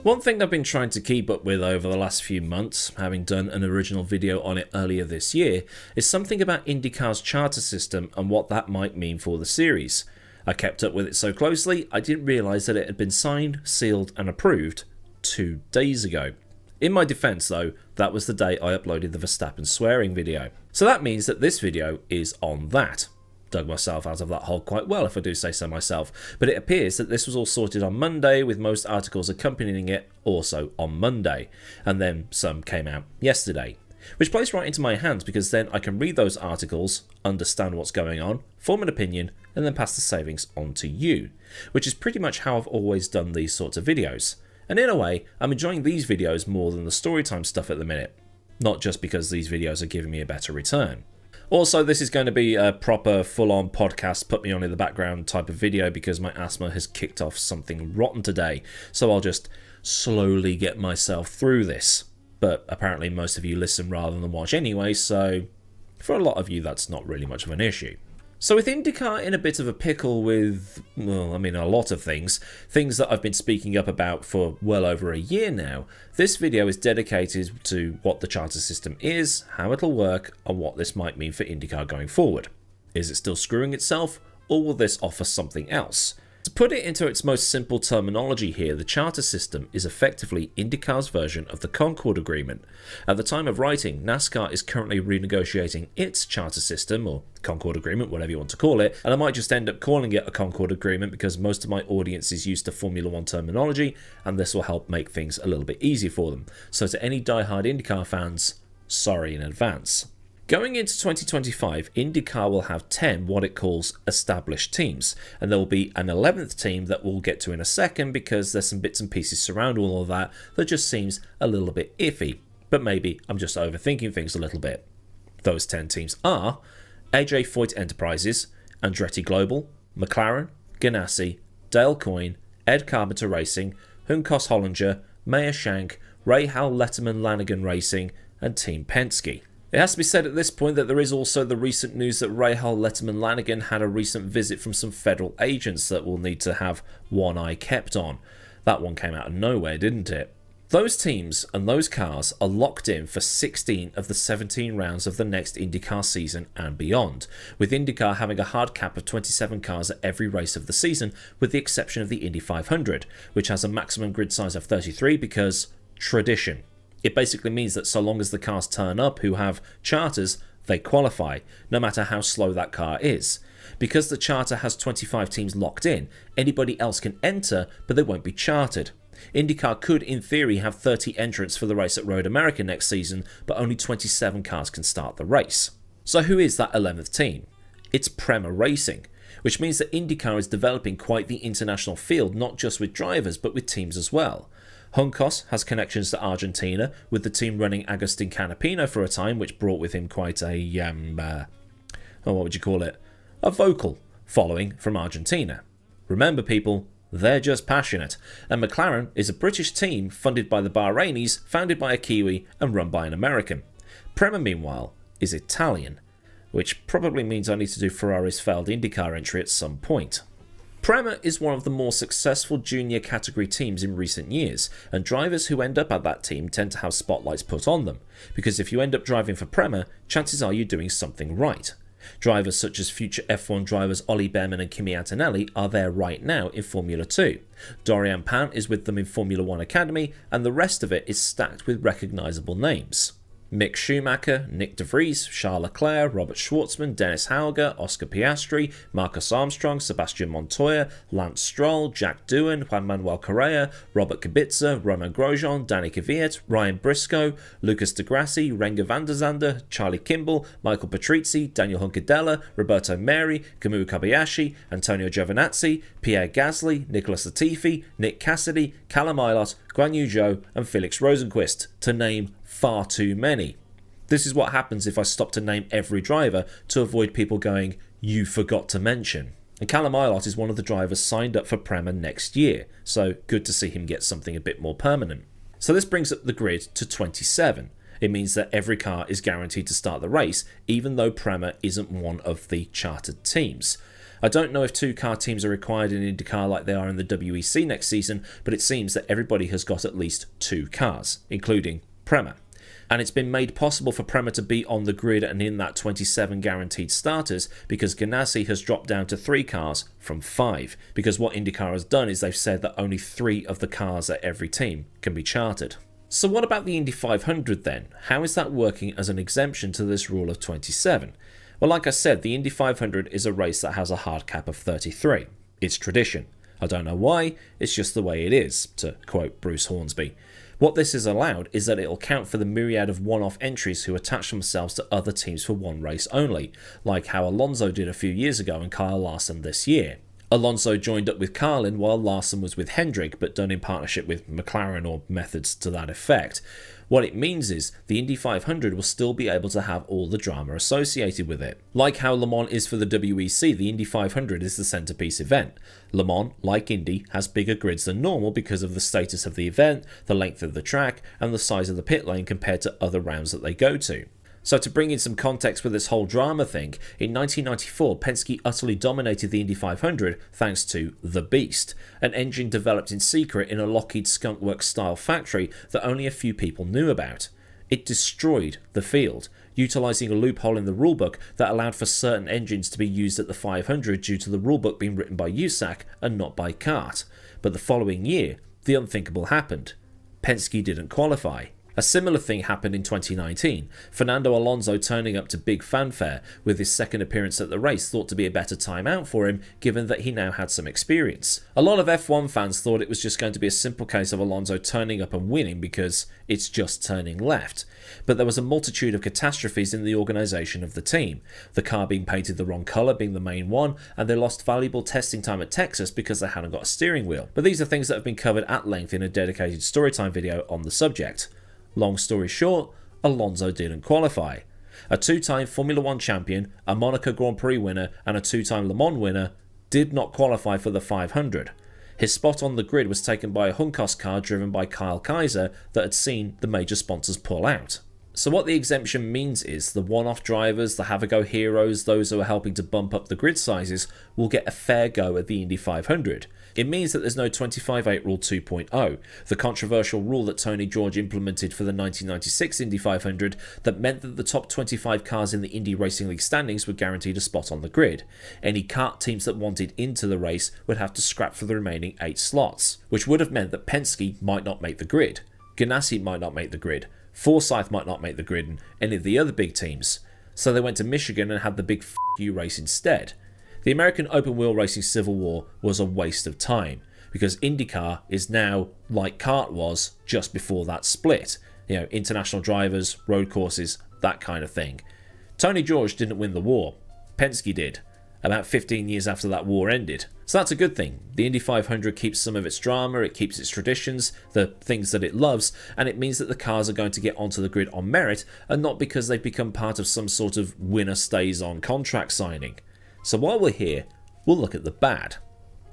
One thing I've been trying to keep up with over the last few months, having done an original video on it earlier this year, is something about Indycar's charter system and what that might mean for the series. I kept up with it so closely, I didn't realise that it had been signed, sealed and approved 2 days ago. In my defence though, that was the day I uploaded the Verstappen swearing video. So that means that this video is on that. Dug myself out of that hole quite well, if I do say so myself, but it appears that this was all sorted on Monday, with most articles accompanying it also on Monday, and then some came out yesterday, which plays right into my hands because then I can read those articles, understand what's going on, form an opinion, and then pass the savings on to you, which is pretty much how I've always done these sorts of videos. And in a way, I'm enjoying these videos more than the storytime stuff at the minute, not just because these videos are giving me a better return. Also, this is going to be a proper full-on podcast, put me on in the background type of video because my asthma has kicked off something rotten today, so I'll just slowly get myself through this. But apparently most of you listen rather than watch anyway, so for a lot of you that's not really much of an issue. So with Indycar in a bit of a pickle with, well, I mean a lot of things that I've been speaking up about for well over a year now, this video is dedicated to what the charter system is, how it'll work, and what this might mean for Indycar going forward. Is it still screwing itself, or will this offer something else? To put it into its most simple terminology here, the charter system is effectively Indycar's version of the Concord Agreement. At the time of writing, NASCAR is currently renegotiating its charter system, or Concord Agreement, whatever you want to call it, and I might just end up calling it a Concord Agreement because most of my audience is used to Formula 1 terminology, and this will help make things a little bit easier for them. So to any die-hard IndyCar fans, sorry in advance. Going into 2025, IndyCar will have 10 what it calls established teams, and there will be an 11th team that we'll get to in a second because there's some bits and pieces surrounding all of that just seems a little bit iffy, but maybe I'm just overthinking things a little bit. Those 10 teams are AJ Foyt Enterprises, Andretti Global, McLaren, Ganassi, Dale Coyne, Ed Carpenter Racing, Juncos Hollinger, Meyer Shank, Rahal Letterman Lanigan Racing, and Team Penske. It has to be said at this point that there is also the recent news that Rahal Letterman Lanigan had a recent visit from some federal agents that will need to have one eye kept on. That one came out of nowhere, didn't it? Those teams and those cars are locked in for 16 of the 17 rounds of the next IndyCar season and beyond, with IndyCar having a hard cap of 27 cars at every race of the season, with the exception of the Indy 500, which has a maximum grid size of 33 because tradition. It basically means that so long as the cars turn up who have charters, they qualify, no matter how slow that car is. Because the charter has 25 teams locked in, anybody else can enter, but they won't be chartered. IndyCar could, in theory, have 30 entrants for the race at Road America next season, but only 27 cars can start the race. So who is that 11th team? It's Prema Racing, which means that IndyCar is developing quite the international field, not just with drivers, but with teams as well. Juncos has connections to Argentina, with the team running Agustin Canapino for a time, which brought with him quite a, what would you call it? A vocal following from Argentina. Remember people, they're just passionate. And McLaren is a British team funded by the Bahrainis, founded by a Kiwi and run by an American. Prema, meanwhile, is Italian, which probably means I need to do Ferrari's failed IndyCar entry at some point. Prema is one of the more successful junior category teams in recent years, and drivers who end up at that team tend to have spotlights put on them, because if you end up driving for Prema, chances are you're doing something right. Drivers such as future F1 drivers Ollie Bearman and Kimi Antonelli are there right now in Formula 2. Dorian Pan is with them in Formula 1 Academy, and the rest of it is stacked with recognisable names. Mick Schumacher, Nick De Vries, Charles Leclerc, Robert Schwartzman, Dennis Hauger, Oscar Piastri, Marcus Armstrong, Sebastian Montoya, Lance Stroll, Jack Doohan, Juan Manuel Correa, Robert Kubica, Romain Grosjean, Danny Kvyat, Ryan Briscoe, Lucas Di Grassi, Renger van der Zande, Charlie Kimball, Michael Patrizzi, Daniel Huncadella, Roberto Meri, Kamui Kobayashi, Antonio Giovinazzi, Pierre Gasly, Nicholas Latifi, Nick Cassidy, Callum Ilott, Guan Yu Zhou, and Felix Rosenqvist, to name far too many. This is what happens if I stop to name every driver to avoid people going, you forgot to mention. And Callum Ilott is one of the drivers signed up for Prema next year, so good to see him get something a bit more permanent. So this brings up the grid to 27. It means that every car is guaranteed to start the race, even though Prema isn't one of the chartered teams. I don't know if 2-car teams are required in IndyCar like they are in the WEC next season, but it seems that everybody has got at least 2 cars, including Prema. And it's been made possible for Prema to be on the grid and in that 27 guaranteed starters because Ganassi has dropped down to 3 cars from 5. Because what IndyCar has done is they've said that only 3 of the cars at every team can be chartered. So what about the Indy 500 then? How is that working as an exemption to this rule of 27? Well, like I said, the Indy 500 is a race that has a hard cap of 33. It's tradition. I don't know why, it's just the way it is, to quote Bruce Hornsby. What this is allowed is that it'll count for the myriad of one-off entries who attach themselves to other teams for one race only, like how Alonso did a few years ago and Kyle Larson this year. Alonso joined up with Carlin while Larson was with Hendrick, but done in partnership with McLaren or methods to that effect. What it means is the Indy 500 will still be able to have all the drama associated with it. Like how Le Mans is for the WEC, the Indy 500 is the centerpiece event. Le Mans, like Indy, has bigger grids than normal because of the status of the event, the length of the track, and the size of the pit lane compared to other rounds that they go to. So to bring in some context with this whole drama thing, in 1994 Penske utterly dominated the Indy 500 thanks to The Beast, an engine developed in secret in a Lockheed Skunk Works style factory that only a few people knew about. It destroyed the field, utilising a loophole in the rulebook that allowed for certain engines to be used at the 500 due to the rulebook being written by USAC and not by CART. But the following year, the unthinkable happened. Penske didn't qualify. A similar thing happened in 2019, Fernando Alonso turning up to big fanfare with his second appearance at the race thought to be a better time out for him given that he now had some experience. A lot of F1 fans thought it was just going to be a simple case of Alonso turning up and winning because it's just turning left. But there was a multitude of catastrophes in the organisation of the team, the car being painted the wrong colour being the main one, and they lost valuable testing time at Texas because they hadn't got a steering wheel. But these are things that have been covered at length in a dedicated storytime video on the subject. Long story short, Alonso didn't qualify. A 2-time Formula 1 champion, a Monaco Grand Prix winner and a 2-time Le Mans winner did not qualify for the 500. His spot on the grid was taken by a Juncos car driven by Kyle Kaiser that had seen the major sponsors pull out. So what the exemption means is the one-off drivers, the have-a-go heroes, those who are helping to bump up the grid sizes will get a fair go at the Indy 500. It means that there's no 25/8 Rule 2.0, the controversial rule that Tony George implemented for the 1996 Indy 500 that meant that the top 25 cars in the Indy Racing League standings were guaranteed a spot on the grid. Any kart teams that wanted into the race would have to scrap for the remaining 8 slots, which would have meant that Penske might not make the grid, Ganassi might not make the grid, Forsyth might not make the grid, and any of the other big teams. So they went to Michigan and had the big F you race instead. The American open wheel racing civil war was a waste of time, because IndyCar is now like kart was just before that split. You know, international drivers, road courses, that kind of thing. Tony George didn't win the war. Penske did, about 15 years after that war ended. So that's a good thing. The Indy 500 keeps some of its drama, it keeps its traditions, the things that it loves, and it means that the cars are going to get onto the grid on merit and not because they've become part of some sort of winner stays on contract signing. So while we're here, we'll look at the bad.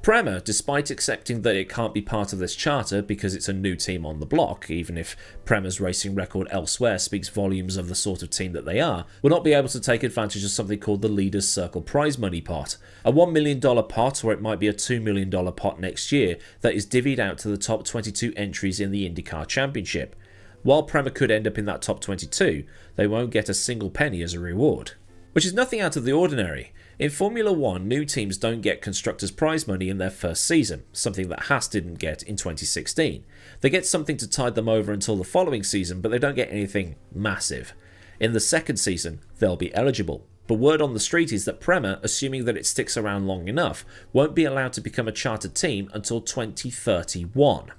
Prema, despite accepting that it can't be part of this charter because it's a new team on the block, even if Prema's racing record elsewhere speaks volumes of the sort of team that they are, will not be able to take advantage of something called the Leaders' Circle prize money pot, a $1 million pot, or it might be a $2 million pot next year, that is divvied out to the top 22 entries in the IndyCar Championship. While Prema could end up in that top 22, they won't get a single penny as a reward. Which is nothing out of the ordinary. In Formula 1, new teams don't get Constructors' Prize money in their first season, something that Haas didn't get in 2016. They get something to tide them over until the following season, but they don't get anything massive. In the second season, they'll be eligible. But word on the street is that Prema, assuming that it sticks around long enough, won't be allowed to become a chartered team until 2031.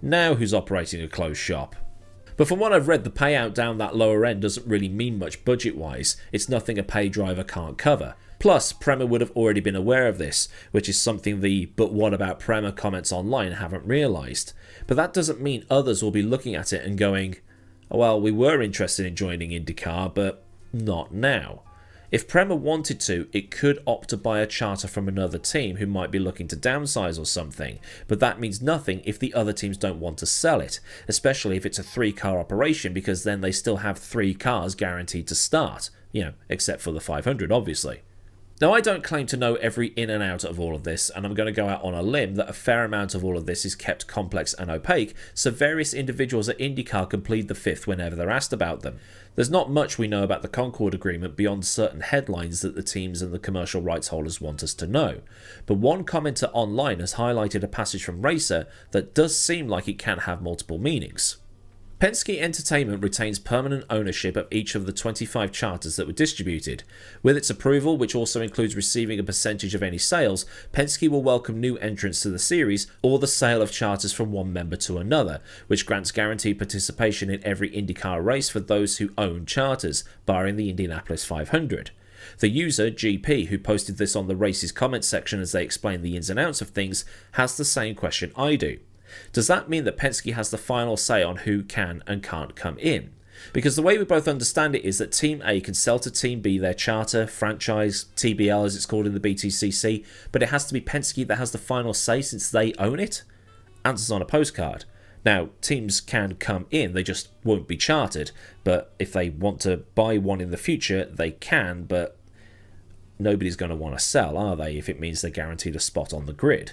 Now who's operating a closed shop? But from what I've read, the payout down that lower end doesn't really mean much budget-wise. It's nothing a pay driver can't cover. Plus, Prema would have already been aware of this, which is something the "but what about Prema" comments online haven't realised. But that doesn't mean others will be looking at it and going, well, we were interested in joining IndyCar, but not now. If Prema wanted to, it could opt to buy a charter from another team who might be looking to downsize or something, but that means nothing if the other teams don't want to sell it, especially if it's a 3-car operation, because then they still have 3 cars guaranteed to start, except for the 500 obviously. Now, I don't claim to know every in and out of all of this, and I'm going to go out on a limb that a fair amount of all of this is kept complex and opaque, so various individuals at Indycar can plead the fifth whenever they're asked about them. There's not much we know about the Concord Agreement beyond certain headlines that the teams and the commercial rights holders want us to know, but one commenter online has highlighted a passage from Racer that does seem like it can have multiple meanings. Penske Entertainment retains permanent ownership of each of the 25 charters that were distributed. With its approval, which also includes receiving a percentage of any sales, Penske will welcome new entrants to the series or the sale of charters from one member to another, which grants guaranteed participation in every IndyCar race for those who own charters, barring the Indianapolis 500. The user, GP, who posted this on the race's comment section as they explain the ins and outs of things, has the same question I do. Does that mean that Penske has the final say on who can and can't come in? Because the way we both understand it is that Team A can sell to Team B their charter, franchise, TBL as it's called in the BTCC, but it has to be Penske that has the final say since they own it? Answers on a postcard. Now, teams can come in, they just won't be chartered, but if they want to buy one in the future, they can, but nobody's going to want to sell, are they, if it means they're guaranteed a spot on the grid?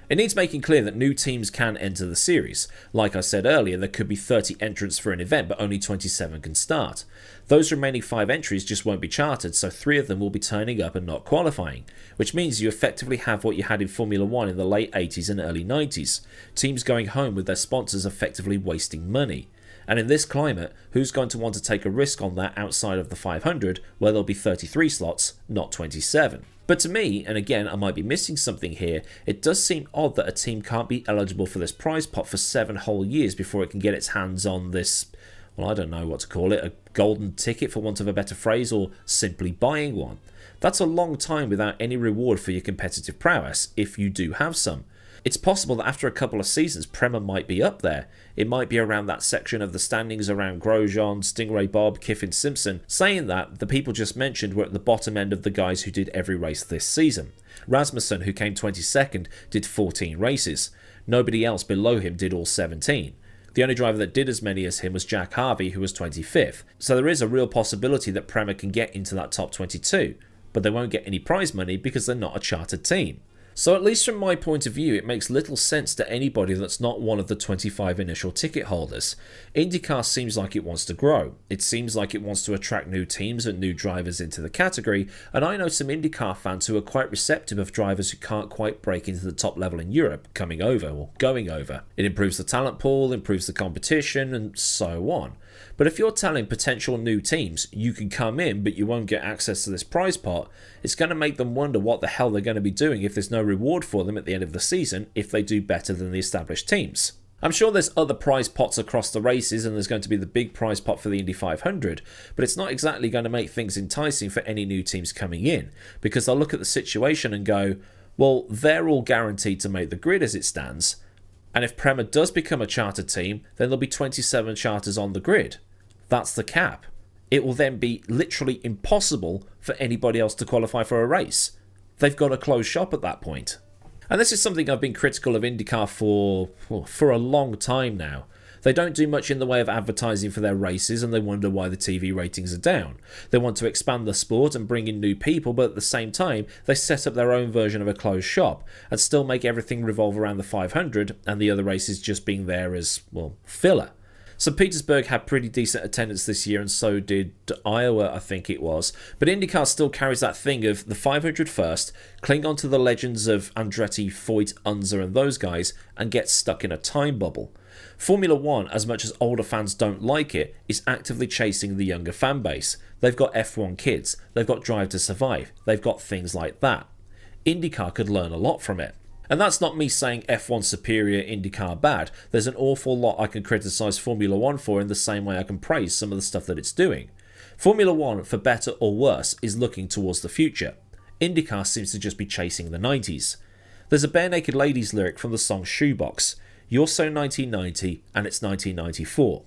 It needs making clear that new teams can enter the series. Like I said earlier, there could be 30 entrants for an event, but only 27 can start. Those remaining 5 entries just won't be chartered, so 3 of them will be turning up and not qualifying, which means you effectively have what you had in Formula 1 in the late 80s and early 90s. Teams going home with their sponsors effectively wasting money. And in this climate, who's going to want to take a risk on that outside of the 500, where there'll be 33 slots, not 27? But to me, and again I might be missing something here, it does seem odd that a team can't be eligible for this prize pot for 7 whole years before it can get its hands on this, well, I don't know what to call it, a golden ticket for want of a better phrase, or simply buying one. That's a long time without any reward for your competitive prowess, if you do have some. It's possible that after a couple of seasons, Prema might be up there. It might be around that section of the standings around Grosjean, Stingray Bob, Kiffin Simpson. Saying that, the people just mentioned were at the bottom end of the guys who did every race this season. Rasmussen, who came 22nd, did 14 races. Nobody else below him did all 17. The only driver that did as many as him was Jack Harvey, who was 25th. So there is a real possibility that Prema can get into that top 22, but they won't get any prize money because they're not a chartered team. So at least from my point of view, it makes little sense to anybody that's not one of the 25 initial ticket holders. IndyCar seems like it wants to grow. It seems like it wants to attract new teams and new drivers into the category, and I know some IndyCar fans who are quite receptive of drivers who can't quite break into the top level in Europe coming over or going over. It improves the talent pool, improves the competition, and so on. But if you're telling potential new teams you can come in but you won't get access to this prize pot, it's going to make them wonder what the hell they're going to be doing if there's no reward for them at the end of the season if they do better than the established teams. I'm sure there's other prize pots across the races and there's going to be the big prize pot for the Indy 500, but it's not exactly going to make things enticing for any new teams coming in, because they'll look at the situation and go, well, they're all guaranteed to make the grid as it stands, and if Prema does become a chartered team, then there'll be 27 charters on the grid. That's the cap. It will then be literally impossible for anybody else to qualify for a race. They've got to close shop at that point. And this is something I've been critical of IndyCar for a long time now. They don't do much in the way of advertising for their races and they wonder why the TV ratings are down. They want to expand the sport and bring in new people, but at the same time, they set up their own version of a closed shop and still make everything revolve around the 500 and the other races just being there as, well, filler. St. Petersburg had pretty decent attendance this year and so did Iowa, I think it was. But IndyCar still carries that thing of the 500 first, cling on to the legends of Andretti, Foyt, Unser and those guys, and get stuck in a time bubble. Formula 1, as much as older fans don't like it, is actively chasing the younger fan base. They've got F1 kids, they've got Drive to Survive, they've got things like that. IndyCar could learn a lot from it. And that's not me saying F1 superior, IndyCar bad. There's an awful lot I can criticise Formula 1 for in the same way I can praise some of the stuff that it's doing. Formula 1, for better or worse, is looking towards the future. IndyCar seems to just be chasing the 90s. There's a Bare Naked Ladies lyric from the song Shoebox. You're so 1990 and it's 1994.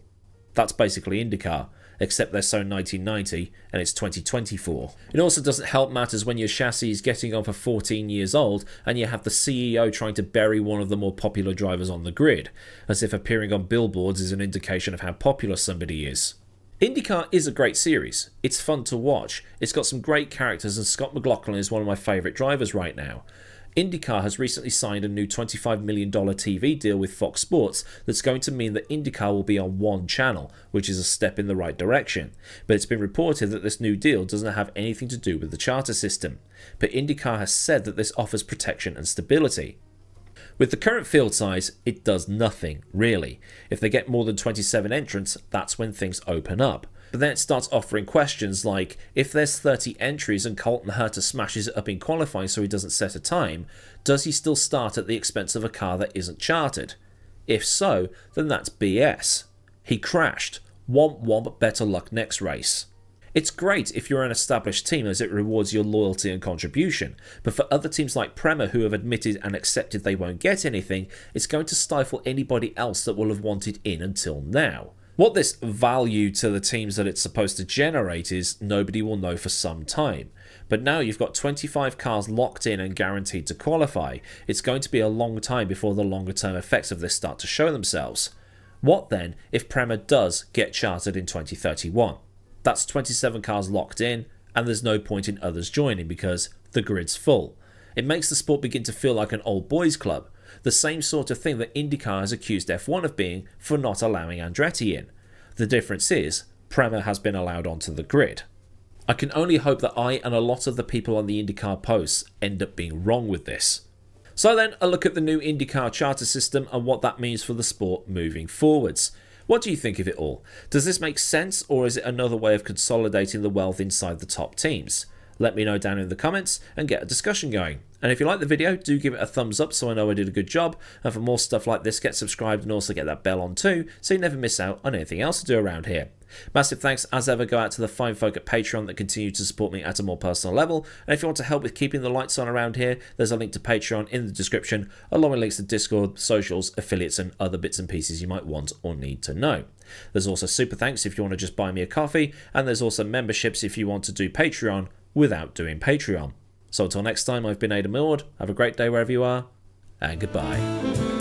That's basically IndyCar, except they're so 1990 and it's 2024. It also doesn't help matters when your chassis is getting on for 14 years old and you have the CEO trying to bury one of the more popular drivers on the grid, as if appearing on billboards is an indication of how popular somebody is. IndyCar is a great series. It's fun to watch. It's got some great characters, and Scott McLaughlin is one of my favourite drivers right now. IndyCar has recently signed a new $25 million TV deal with Fox Sports that's going to mean that IndyCar will be on one channel, which is a step in the right direction. But it's been reported that this new deal doesn't have anything to do with the charter system. But IndyCar has said that this offers protection and stability. With the current field size, it does nothing, really. If they get more than 27 entrants, that's when things open up. But then it starts offering questions like, if there's 30 entries and Colton Herta smashes it up in qualifying so he doesn't set a time, does he still start at the expense of a car that isn't chartered? If so, then that's BS. He crashed. Womp womp, better luck next race. It's great if you're an established team as it rewards your loyalty and contribution, but for other teams like Prema who have admitted and accepted they won't get anything, it's going to stifle anybody else that will have wanted in until now. What this value to the teams that it's supposed to generate is nobody will know for some time. But now you've got 25 cars locked in and guaranteed to qualify. It's going to be a long time before the longer term effects of this start to show themselves. What then if Prema does get chartered in 2031? That's 27 cars locked in, and there's no point in others joining because the grid's full. It makes the sport begin to feel like an old boys club, the same sort of thing that IndyCar has accused F1 of being for not allowing Andretti in. The difference is, Prema has been allowed onto the grid. I can only hope that I and a lot of the people on the IndyCar posts end up being wrong with this. So then, a look at the new IndyCar charter system and what that means for the sport moving forwards. What do you think of it all? Does this make sense, or is it another way of consolidating the wealth inside the top teams? Let me know down in the comments and get a discussion going. And if you like the video, do give it a thumbs up so I know I did a good job. And for more stuff like this, get subscribed and also get that bell on too, so you never miss out on anything else to do around here. Massive thanks as ever go out to the fine folk at Patreon that continue to support me at a more personal level. And if you want to help with keeping the lights on around here, there's a link to Patreon in the description, along with links to Discord, socials, affiliates and other bits and pieces you might want or need to know. There's also super thanks if you want to just buy me a coffee, and there's also memberships if you want to do Patreon without doing Patreon. So until next time, I've been Millward. Have a great day wherever you are, and goodbye.